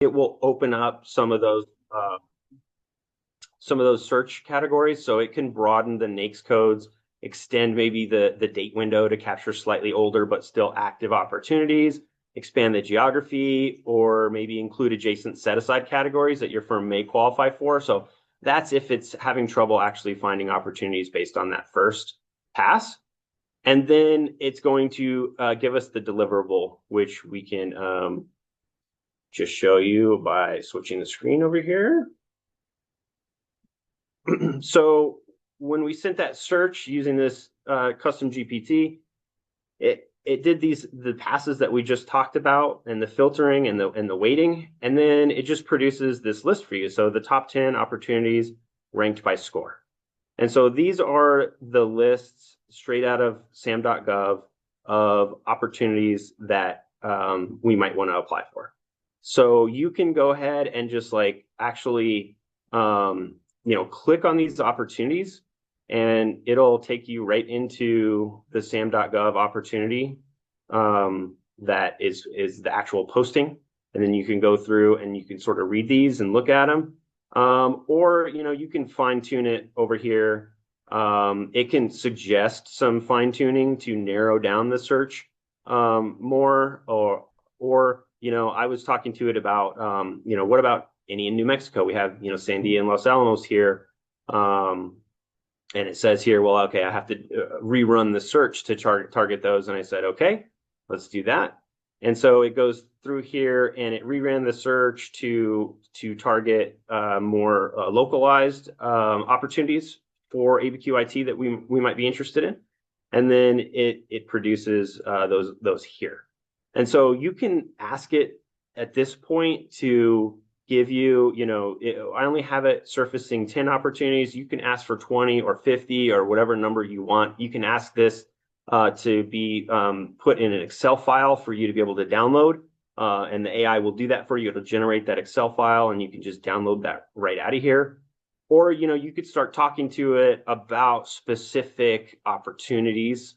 it will open up some of those search categories. So it can broaden the NAICS codes, extend maybe the date window to capture slightly older but still active opportunities, expand the geography, or maybe include adjacent set-aside categories that your firm may qualify for. So that's if it's having trouble actually finding opportunities based on that first pass. And then it's going to give us the deliverable, which we can just show you by switching the screen over here. So when we sent that search using this custom GPT, it did the passes that we just talked about and the filtering and the weighting, and then it just produces this list for you. So the top 10 opportunities ranked by score. And so these are the lists straight out of sam.gov of opportunities that we might want to apply for. So you can go ahead and just like actually click on these opportunities, and it'll take you right into the sam.gov opportunity that is the actual posting. And then you can go through and you can sort of read these and look at them. Or you can fine tune it over here. It can suggest some fine tuning to narrow down the search more, or I was talking to it about what about any in New Mexico? We have Sandia and Los Alamos here, and it says here, well, okay, I have to rerun the search to target those, and I said, okay, let's do that. And so it goes through here and it reran the search to target more localized opportunities for ABQIT that we might be interested in. And then it produces those here. And so you can ask it at this point to give you, I only have it surfacing 10 opportunities. You can ask for 20 or 50 or whatever number you want. You can ask this to be put in an Excel file for you to be able to download. And the AI will do that for you. It'll generate that Excel file and you can just download that right out of here. Or, you could start talking to it about specific opportunities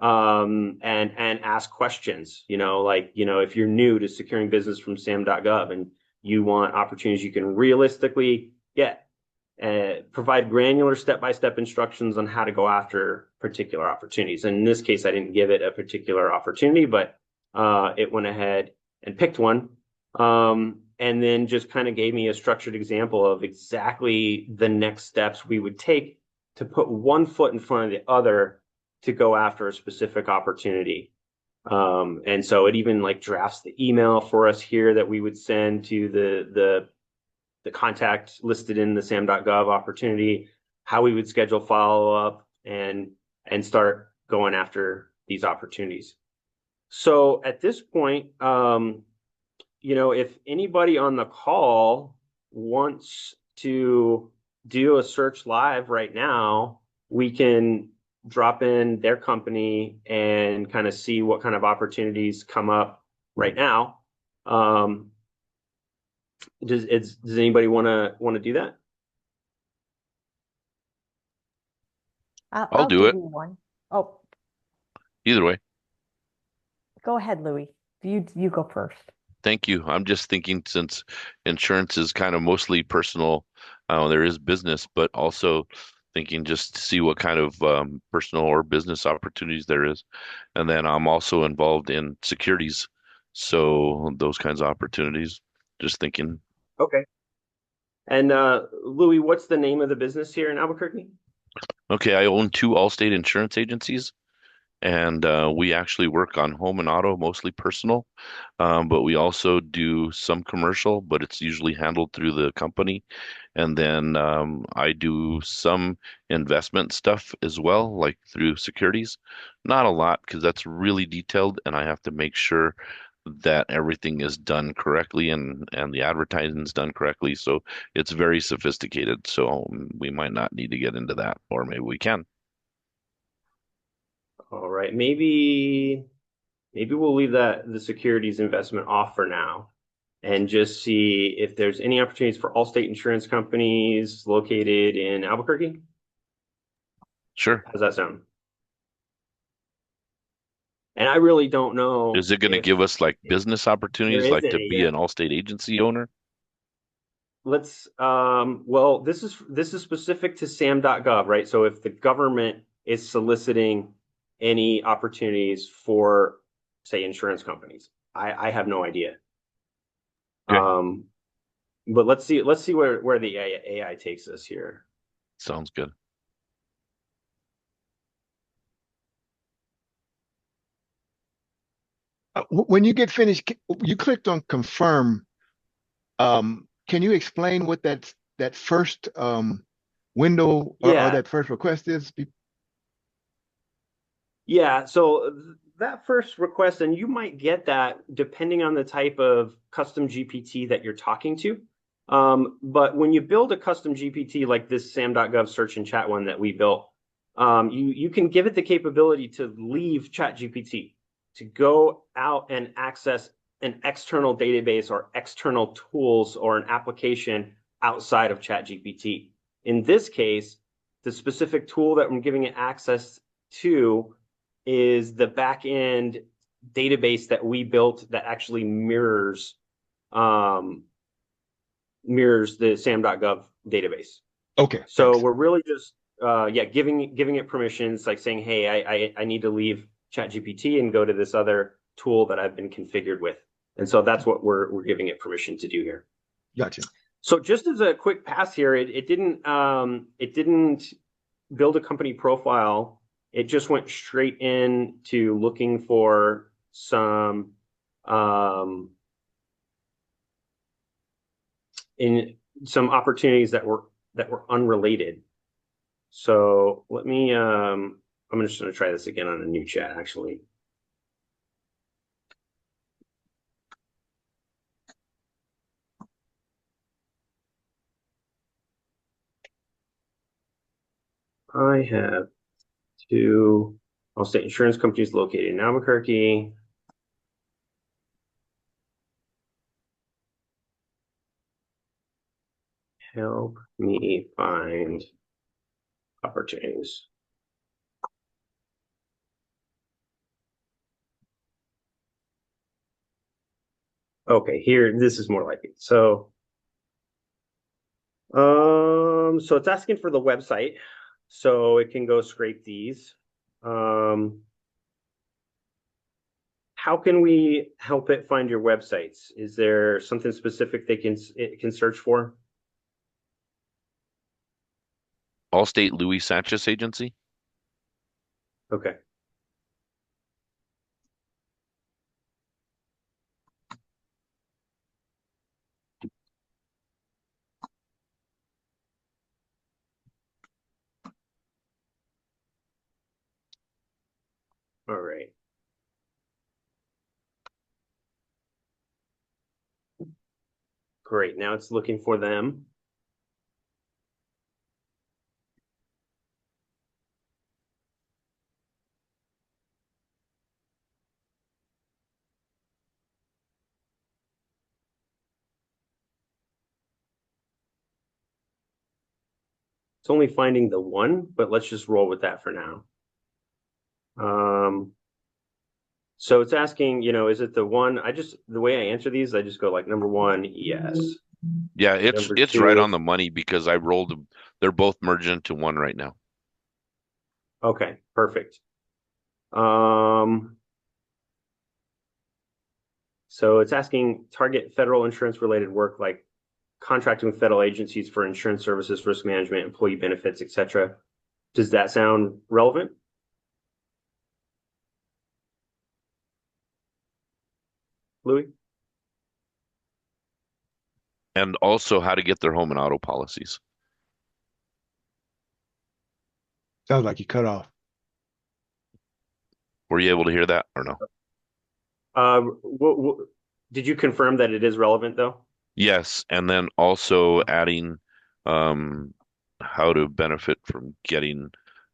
and ask questions, if you're new to securing business from sam.gov and you want opportunities you can realistically get, provide granular step-by-step instructions on how to go after particular opportunities. And in this case, I didn't give it a particular opportunity, but it went ahead and picked one. And then just kind of gave me a structured example of exactly the next steps we would take to put one foot in front of the other to go after a specific opportunity. And so it even like drafts the email for us here that we would send to the contact listed in the sam.gov opportunity, how we would schedule follow-up and start going after these opportunities. So at this point, if anybody on the call wants to do a search live right now, we can drop in their company and kind of see what kind of opportunities come up right now. Does anybody want to do that? I'll I'll do give it you one. Oh, either way. go ahead, Louis. You go first. Thank you. I'm just thinking since insurance is kind of mostly personal, there is business, but also thinking just to see what kind of personal or business opportunities there is. And then I'm also involved in securities. So those kinds of opportunities, just thinking. Okay. And Louis, what's the name of the business here in Albuquerque? Okay, I own two Allstate insurance agencies. And we actually work on home and auto, mostly personal, but we also do some commercial, but it's usually handled through the company. And then I do some investment stuff as well, like through securities. Not a lot because that's really detailed, and I have to make sure that everything is done correctly and the advertising is done correctly. So it's very sophisticated. So we might not need to get into that, or maybe we can. All right, maybe we'll leave the securities investment off for now and just see if there's any opportunities for Allstate insurance companies located in Albuquerque. Sure. How's that sound? And I really don't know Is it going to if give us like if business there opportunities, is like to any be yet. an Allstate agency owner? Let's well, this is specific to sam.gov, right? So if the government is soliciting any opportunities for, say, insurance companies, I have no idea. Okay, Um, but let's see where the AI takes us here. sounds good. When you get finished, you clicked on confirm. Can you explain what that first window or Yeah, that first request is? yeah. So that first request, and you might get that depending on the type of custom GPT that you're talking to. But when you build a custom GPT like this SAM.gov search and chat one that we built, you can give it the capability to leave ChatGPT, to go out and access an external database or external tools or an application outside of ChatGPT. In this case, the specific tool that I'm giving it access to is the back end database that we built that actually um, mirrors the sam.gov database. Okay, So thanks. we're really just yeah, giving it permissions, like saying, hey, I need to leave ChatGPT and go to this other tool that I've been configured with. And so that's what we're giving it permission to do here. Gotcha. So just as a quick pass here, it didn't build a company profile. It just went straight into looking for some in some opportunities that were unrelated. So let me I'm just going to try this again on a new chat actually. I have two Allstate insurance companies located in Albuquerque. Help me find opportunities. Okay, here, this is more like it. So it's asking for the website, so it can go scrape these. How can we help it find your websites? Is there something specific it can search for? Allstate Louis Sanchez Agency. Okay. All right. Great. Now it's looking for them. It's only finding the one, but let's just roll with that for now. So it's asking, is it the one? The way I answer these, I just go like number one, yes. Yeah, Number it's right two, on the money because I rolled them. They're both merged into one right now. okay, perfect. Um, so it's asking target federal insurance related work like contracting with federal agencies for insurance services, risk management, employee benefits, etc. Does that sound relevant, Louis? And also how to get their home and auto policies. Sounds like you cut off. Were you able to hear that or no? Did you confirm that it is relevant though? Yes, and then also adding um, how to benefit from getting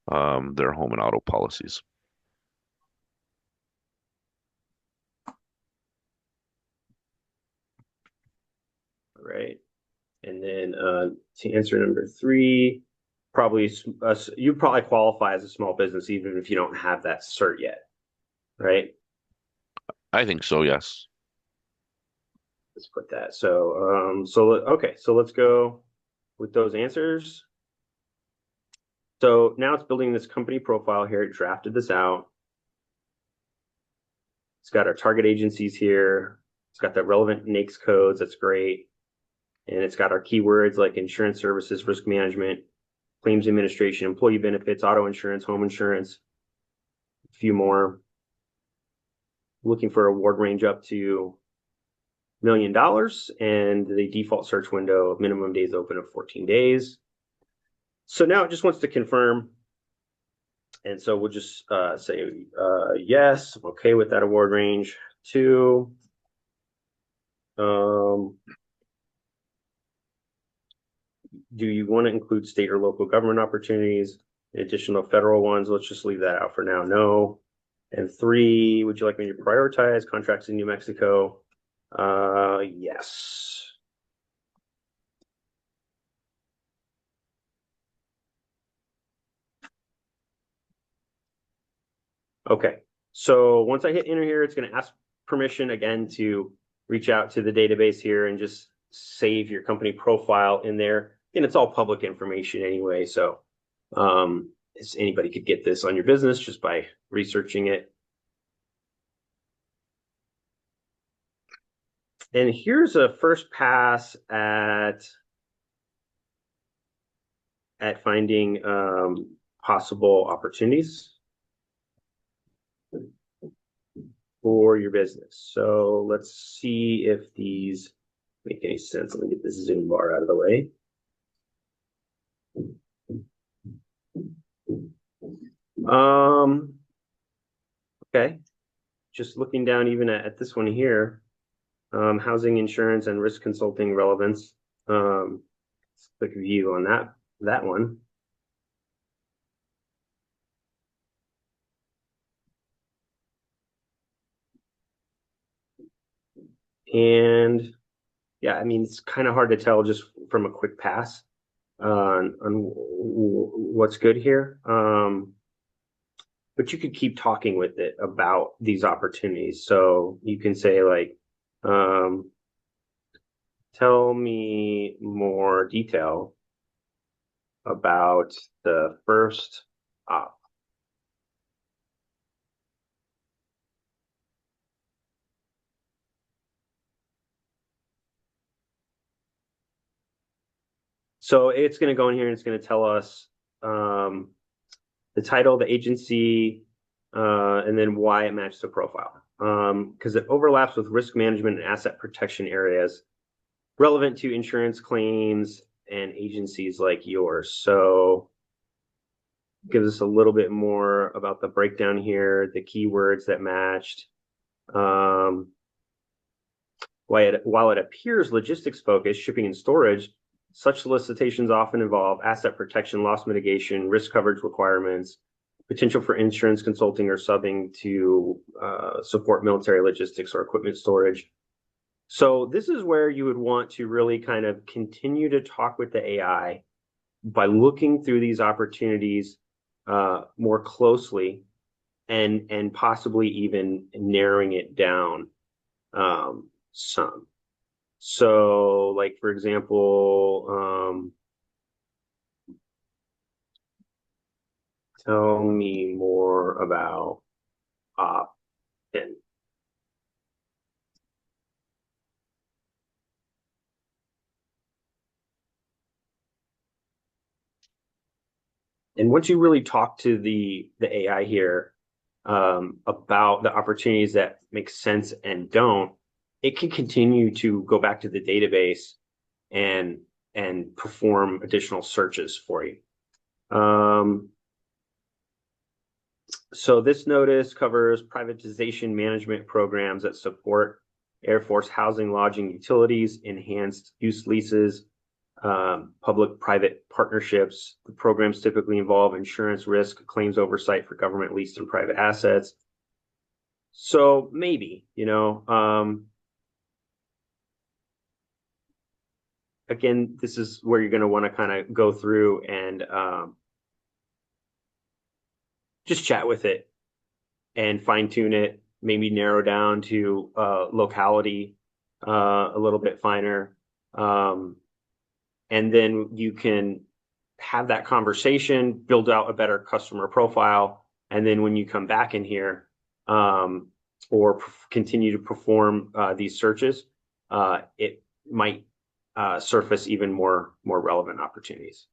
their home and auto policies. All right. And then to answer number three, you probably qualify as a small business even if you don't have that cert yet. right? I think so, yes. Let's put that. Okay, so let's go with those answers. So now it's building this company profile here. It drafted this out. It's got our target agencies here. It's got the relevant NAICS codes. That's great. And it's got our keywords like insurance services, risk management, claims administration, employee benefits, auto insurance, home insurance, a few more. Looking for award range up to $1 million, and the default search window of minimum days open of 14 days. So now it just wants to confirm. And so we'll just say yes, I'm okay with that award range. 2. Do you want to include state or local government opportunities, additional federal ones? Let's just leave that out for now. No. And 3, would you like me to prioritize contracts in New Mexico? Yes. Okay, so once I hit enter here, it's going to ask permission again to reach out to the database here and just save your company profile in there. And it's all public information anyway, so anybody could get this on your business just by researching it. And here's a first pass at finding possible opportunities for your business. So let's see if these make any sense. Let me get this zoom bar out of the way. Okay, just looking down even at this one here, housing insurance and risk consulting relevance. Let's click view on that one. And yeah, I mean, it's kind of hard to tell just from a quick pass on what's good here. But you could keep talking with it about these opportunities. So you can say like, tell me more detail about the first op. So it's going to go in here and it's going to tell us the title, the agency, and then why it matches the profile. Because it overlaps with risk management and asset protection areas relevant to insurance claims and agencies like yours. So gives us a little bit more about the breakdown here, the keywords that matched. While it appears logistics focused, shipping and storage, such solicitations often involve asset protection, loss mitigation, risk coverage requirements, potential for insurance consulting or subbing to support military logistics or equipment storage. So this is where you would want to really kind of continue to talk with the AI by looking through these opportunities more closely and possibly even narrowing it down some. So like, for example, tell me more about opt-in. And once you really talk to the AI here about the opportunities that make sense and don't, it can continue to go back to the database and perform additional searches for you. So this notice covers privatization management programs that support Air Force housing, lodging, utilities, enhanced use leases, public-private partnerships. The programs typically involve insurance risk, claims oversight for government leased and private assets. So maybe, again, this is where you're going to want to kind of go through and just chat with it and fine tune it, maybe narrow down to locality a little bit finer. And then you can have that conversation, build out a better customer profile. And then when you come back in here or continue to perform these searches, it might surface even more relevant opportunities.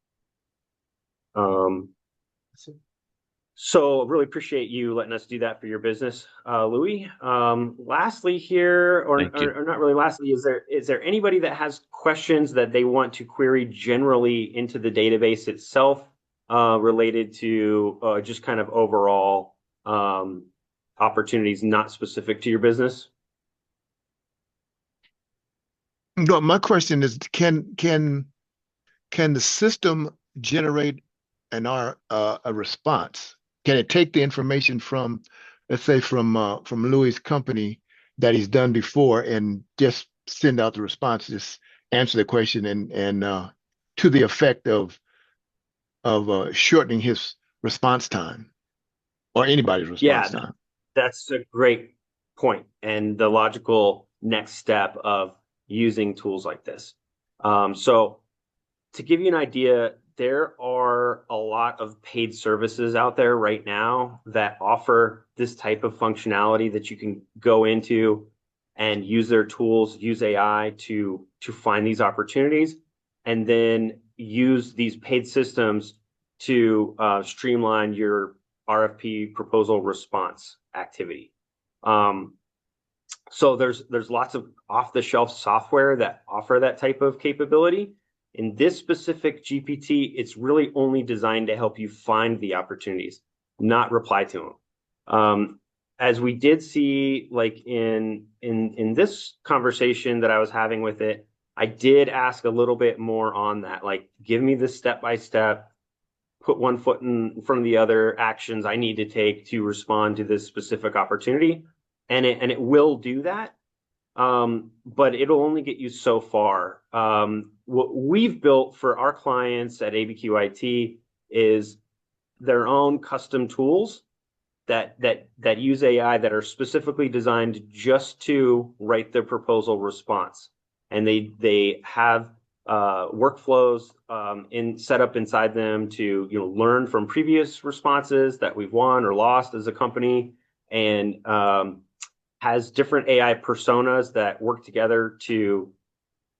So really appreciate you letting us do that for your business, Louis. Lastly here, or not really lastly, is there anybody that has questions that they want to query generally into the database itself related to just kind of overall opportunities not specific to your business? No, my question is, can the system generate a response? Can it take the information from, let's say, from Louis' company that he's done before and just send out the response, just answer the question and to the effect of shortening his response time or anybody's response time? That's a great point, and the logical next step of using tools like this. So to give you an idea, there are a lot of paid services out there right now that offer this type of functionality that you can go into and use their tools, use AI to find these opportunities, and then use these paid systems to streamline your RFP proposal response activity. So there's lots of off-the-shelf software that offer that type of capability. In this specific GPT, it's really only designed to help you find the opportunities, not reply to them. As we did see, like in this conversation that I was having with it, I did ask a little bit more on that, like, give me the step-by-step, put one foot in front of the other actions I need to take to respond to this specific opportunity. And it will do that. But it'll only get you so far. What we've built for our clients at ABQIT is their own custom tools that use AI that are specifically designed just to write the proposal response, and they have workflows set up inside them to learn from previous responses that we've won or lost as a company, and has different AI personas that work together to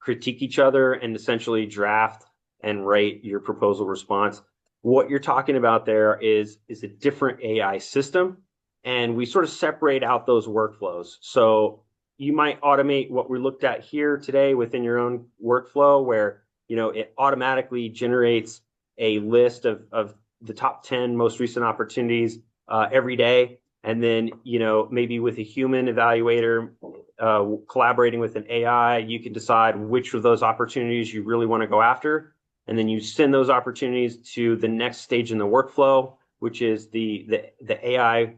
critique each other and essentially draft and write your proposal response. What you're talking about there is a different AI system, and we sort of separate out those workflows. So you might automate what we looked at here today within your own workflow, where it automatically generates a list of the top 10 most recent opportunities every day. And then, maybe with a human evaluator collaborating with an AI, you can decide which of those opportunities you really want to go after. And then you send those opportunities to the next stage in the workflow, which is the AI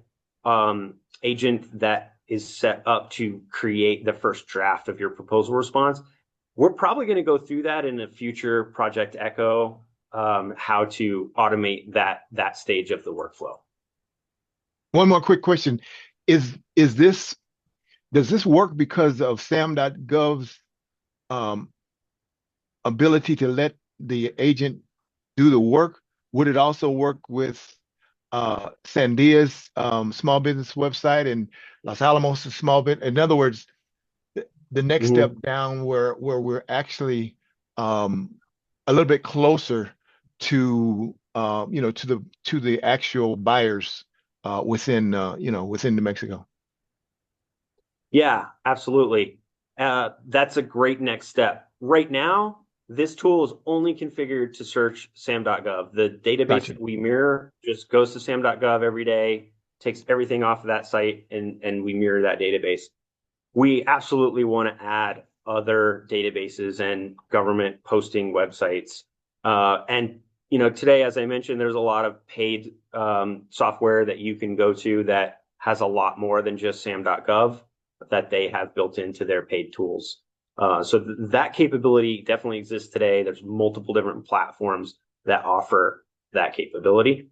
agent that is set up to create the first draft of your proposal response. We're probably going to go through that in a future Project Echo, how to automate that stage of the workflow. One more quick question. Does this work because of SAM.gov's ability to let the agent do the work? Would it also work with Sandia's small business website and Los Alamos' small business? In other words, the next step down where we're actually a little bit closer to to the actual buyers within New Mexico. Yeah, absolutely. That's a great next step. Right now, this tool is only configured to search SAM.gov. The database that we mirror just goes to SAM.gov every day, takes everything off of that site, and we mirror that database. We absolutely want to add other databases and government posting websites. And today, as I mentioned, there's a lot of paid software that you can go to that has a lot more than just SAM.gov that they have built into their paid tools. So that capability definitely exists today. There's multiple different platforms that offer that capability.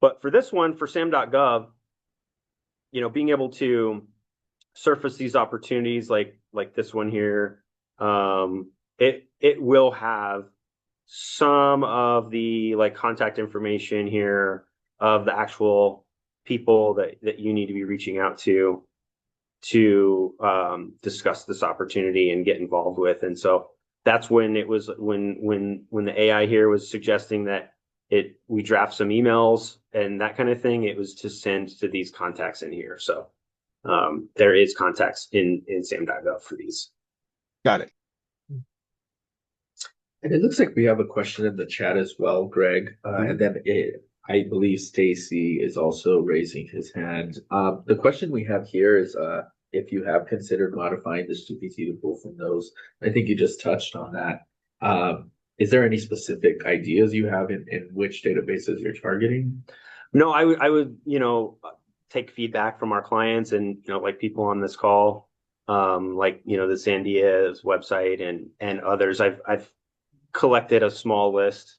But for this one, for SAM.gov, being able to surface these opportunities like this one here, it will have some of the like contact information here of the actual people that you need to be reaching out to discuss this opportunity and get involved with. And so that's when it was when the AI here was suggesting that we draft some emails and that kind of thing. It was to send to these contacts in here. So there is contacts in sam.gov for these. Got it. And it looks like we have a question in the chat as well, Greg. And then I believe Stacy is also raising his hand. The question we have here is if you have considered modifying this GPT to pull from those. I think you just touched on that. Is there any specific ideas you have in which databases you're targeting? No, I would take feedback from our clients and like people on this call, like the Sandia's website and others. I've collected a small list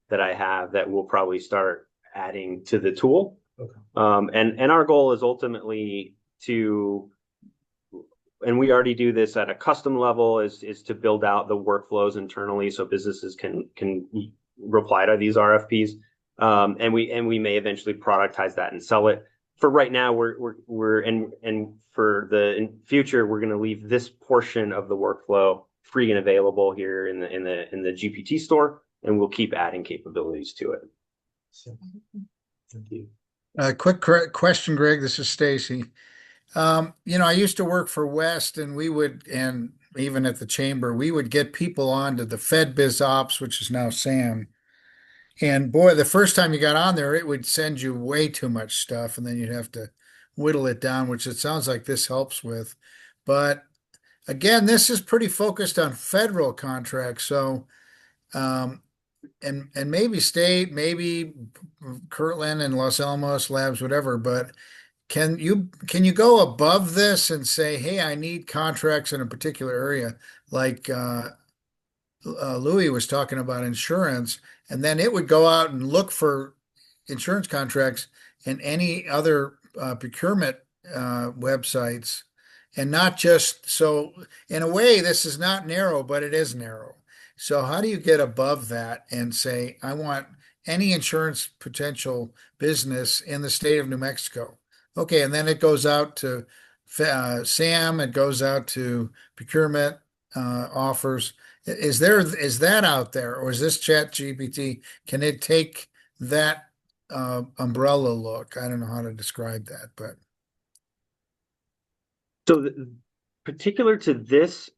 that I have that we'll probably start adding to the tool. Okay. And our goal is ultimately and we already do this at a custom level, is to build out the workflows internally so businesses can reply to these RFPs. And we may eventually productize that and sell it. For right now, we're and for the future, we're going to leave this portion of the workflow free and available here in the GPT store, and we'll keep adding capabilities to it. Thank you. Quick question, Greg. This is Stacy. I used to work for West, and and even at the chamber, we would get people onto the FedBiz Ops, which is now SAM. And boy, the first time you got on there, it would send you way too much stuff, and then you'd have to whittle it down, which it sounds like this helps with. But again, this is pretty focused on federal contracts. So, and maybe state, maybe Kirtland and Los Alamos Labs, whatever, but can you go above this and say, hey, I need contracts in a particular area, like Louis was talking about insurance, and then it would go out and look for insurance contracts in any other procurement websites, and not just so. In a way, this is not narrow, but it is narrow. So how do you get above that and say, I want any insurance potential business in the state of New Mexico? Okay, and then it goes out to SAM, it goes out to procurement offers. Is that out there, or is this Chat GPT? Can it take that umbrella look? I don't know how to describe that, but so particular to this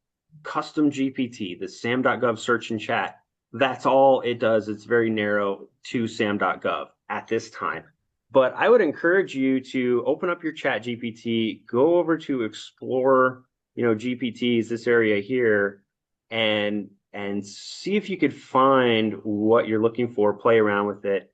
custom GPT, the sam.gov search and chat, that's all it does. It's very narrow to sam.gov at this time. But I would encourage you to open up your Chat GPT, go over to explore, GPTs, this area here, and see if you could find what you're looking for, play around with it.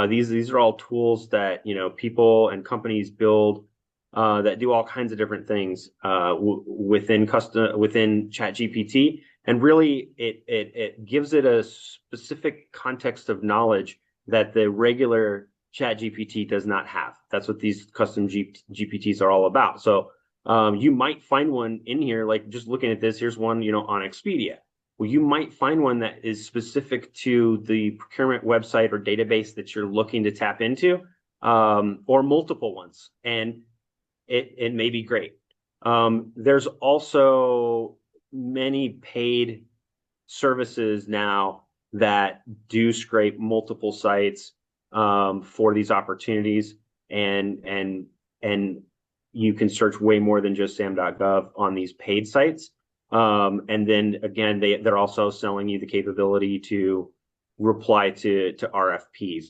These are all tools that, people and companies build that do all kinds of different things within Chat GPT. And really, it gives it a specific context of knowledge that the regular Chat GPT does not have. That's what these custom GPTs are all about. So you might find one in here, like just looking at this, here's one, on Expedia. Well, you might find one that is specific to the procurement website or database that you're looking to tap into, or multiple ones, and it may be great. There's also many paid services now that do scrape multiple sites for these opportunities, and you can search way more than just sam.gov on these paid sites. And then again, they're also selling you the capability to reply to RFPs.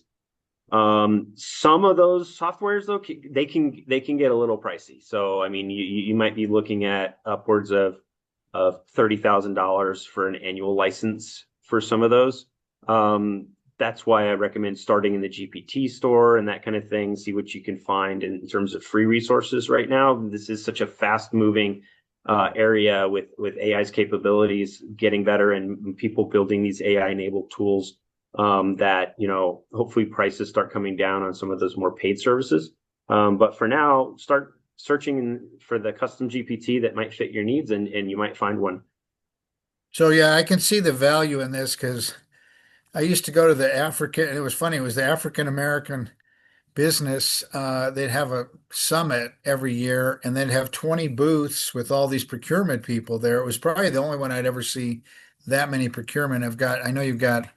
Some of those softwares, though, they can get a little pricey. So I mean, you might be looking at upwards of $30,000 for an annual license for some of those. That's why I recommend starting in the GPT store and that kind of thing. See what you can find in terms of free resources right now. This is such a fast-moving area with AI's capabilities getting better and people building these AI-enabled tools that hopefully prices start coming down on some of those more paid services. But for now, start searching for the custom GPT that might fit your needs, and you might find one. So yeah, I can see the value in this because I used to go to the African, and it was funny, it was the African American business. They'd have a summit every year and they'd have 20 booths with all these procurement people there. It was probably the only one I'd ever see that many procurement. I know you've got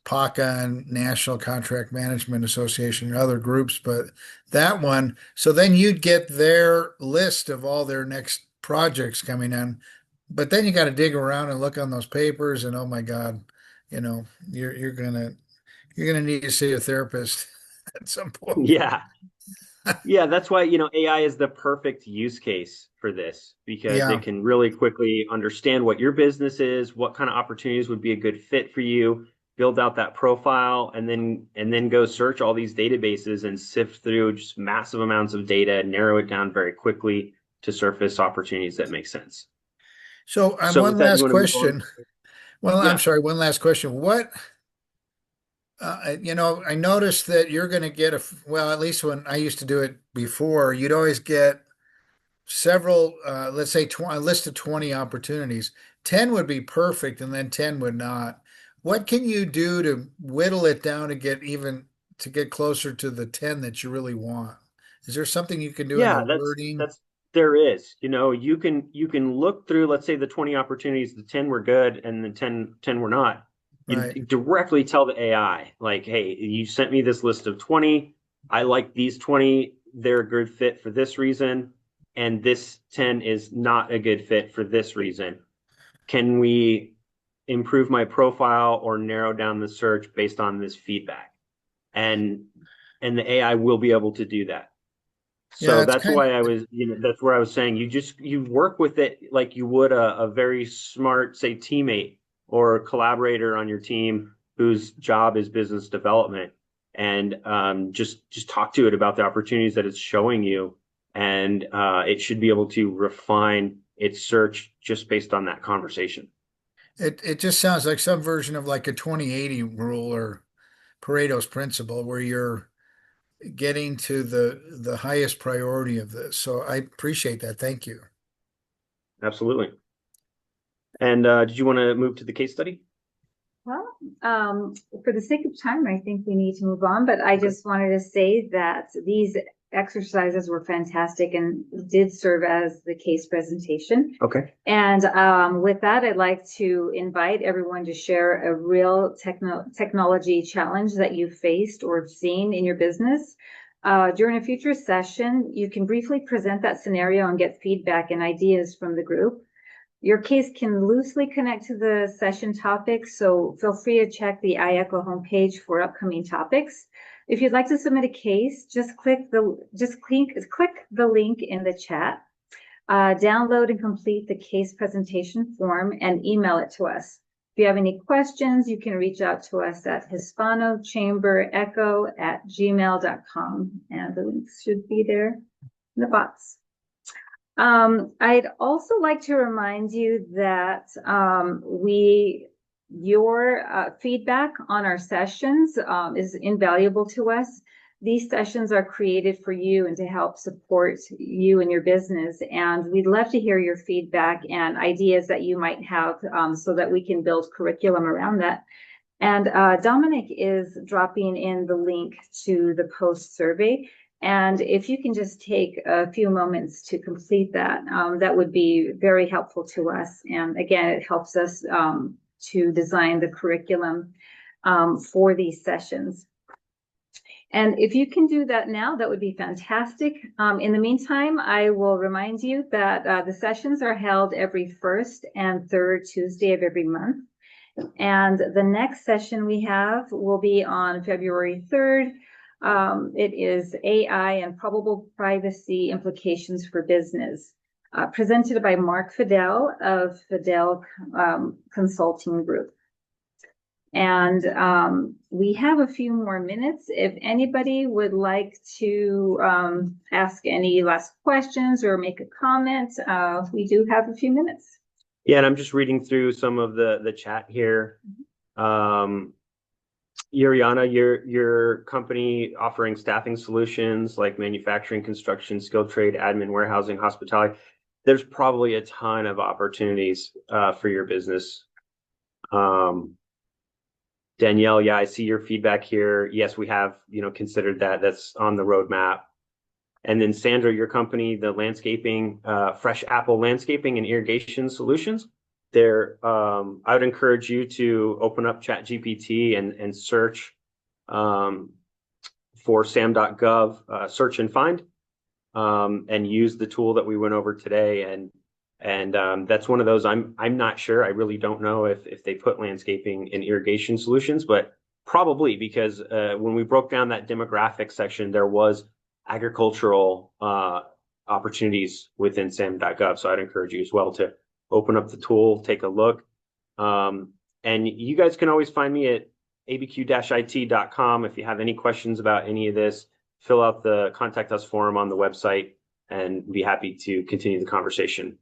PACA and National Contract Management Association and other groups, but that one, so then you'd get their list of all their next projects coming in. But then you got to dig around and look on those papers, and oh my God, you know, you're gonna need to see a therapist at some point. Yeah. Yeah, that's why, AI is the perfect use case for this, because Yeah. it can really quickly understand what your business is, what kind of opportunities would be a good fit for you, build out that profile, and then go search all these databases and sift through just massive amounts of data, narrow it down very quickly to surface opportunities that make sense. So, So one with that, you last want to move on? question. Well, I'm Yeah. sorry, one last question. I noticed that you're going to get well, at least when I used to do it before, you'd always get several, let's say a list of 20 opportunities. 10 would be perfect and then 10 would not. What can you do to whittle it down to get closer to the 10 that you really want? Is there something you can do in the Yeah, wording? there is. You can look through, let's say, the 20 opportunities, the 10 were good and the 10 were not. You Right. directly tell the AI, like, hey, you sent me this list of 20. I like these 20. They're a good fit for this reason. And this 10 is not a good fit for this reason. Can we improve my profile or narrow down the search based on this feedback? And the AI will be able to do that. Yeah, So it's that's kind why that's where I was saying you work with it like you would a very smart, say, teammate or collaborator on your team whose job is business development, and just talk to it about the opportunities that it's showing you, and it should be able to refine its search just based on that conversation. it just sounds like some version of like a 20/80 rule or Pareto's principle where you're getting to the highest priority of this. So I appreciate that. Thank you. Absolutely. And did you want to move to the case study? Well, for the sake of time, I think we need to move on, but I just wanted to say that these exercises were fantastic and did serve as the case presentation. Okay. And with that, I'd like to invite everyone to share a real technology challenge that you faced or seen in your business. During a future session, you can briefly present that scenario and get feedback and ideas from the group. Your case can loosely connect to the session topics, so feel free to check the iEcho homepage for upcoming topics. If you'd like to submit a case, just click the link in the chat, download and complete the case presentation form, and email it to us. If you have any questions, you can reach out to us at hispanochamberecho@gmail.com, and the links should be there in the box. I'd also like to remind you that your feedback on our sessions is invaluable to us. These sessions are created for you and to help support you and your business. And we'd love to hear your feedback and ideas that you might have so that we can build curriculum around that. And Dominic is dropping in the link to the post survey. And if you can just take a few moments to complete that, that would be very helpful to us. And again, it helps us to design the curriculum for these sessions. And if you can do that now, that would be fantastic. In the meantime, I will remind you that the sessions are held every first and third Tuesday of every month. And the next session we have will be on February 3rd. It is AI and probable privacy implications for business, presented by Mark Fidel of Fidel Consulting Group. And we have a few more minutes. If anybody would like to ask any last questions or make a comment, we do have a few minutes. Yeah, and I'm just reading through some of the chat here. Yuriana, your company offering staffing solutions like manufacturing, construction, skilled trade, admin, warehousing, hospitality. There's probably a ton of opportunities for your business. Danielle, yeah, I see your feedback here. Yes, we have, considered that. That's on the roadmap. And then Sandra, your company, the landscaping, Fresh Apple Landscaping and Irrigation Solutions. I would encourage you to open up ChatGPT and search for sam.gov, search and find, and use the tool that we went over today. And that's one of those. I'm not sure. I really don't know if they put landscaping and irrigation solutions, but probably because when we broke down that demographic section, there was agricultural opportunities within sam.gov. So I'd encourage you as well to open up the tool, take a look. And you guys can always find me at abq-it.com. If you have any questions about any of this, fill out the contact us form on the website and be happy to continue the conversation.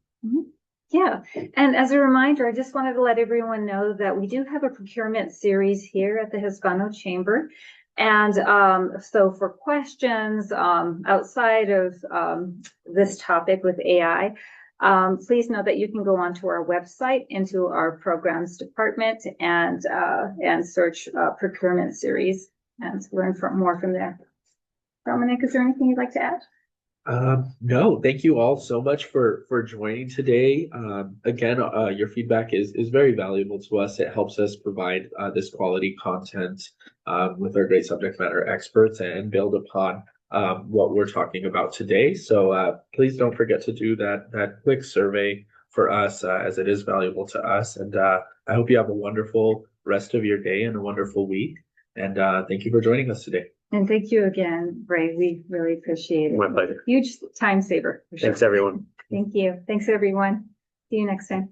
Yeah, and as a reminder, I just wanted to let everyone know that we do have a procurement series here at the Hispano Chamber. And so for questions outside of this topic with AI, please know that you can go onto our website, into our programs department, and search procurement series and learn more from there. Dominic, is there anything you'd like to add? No, thank you all so much for joining today. Again, your feedback is very valuable to us. It helps us provide this quality content with our great subject matter experts and build upon what we're talking about today. So please don't forget to do that quick survey for us, as it is valuable to us. And I hope you have a wonderful rest of your day and a wonderful week. And thank you for joining us today. And thank you again, Ray. We really appreciate it. My pleasure. Huge time saver. For sure. Thanks, everyone. Thank you. Thanks, everyone. See you next time.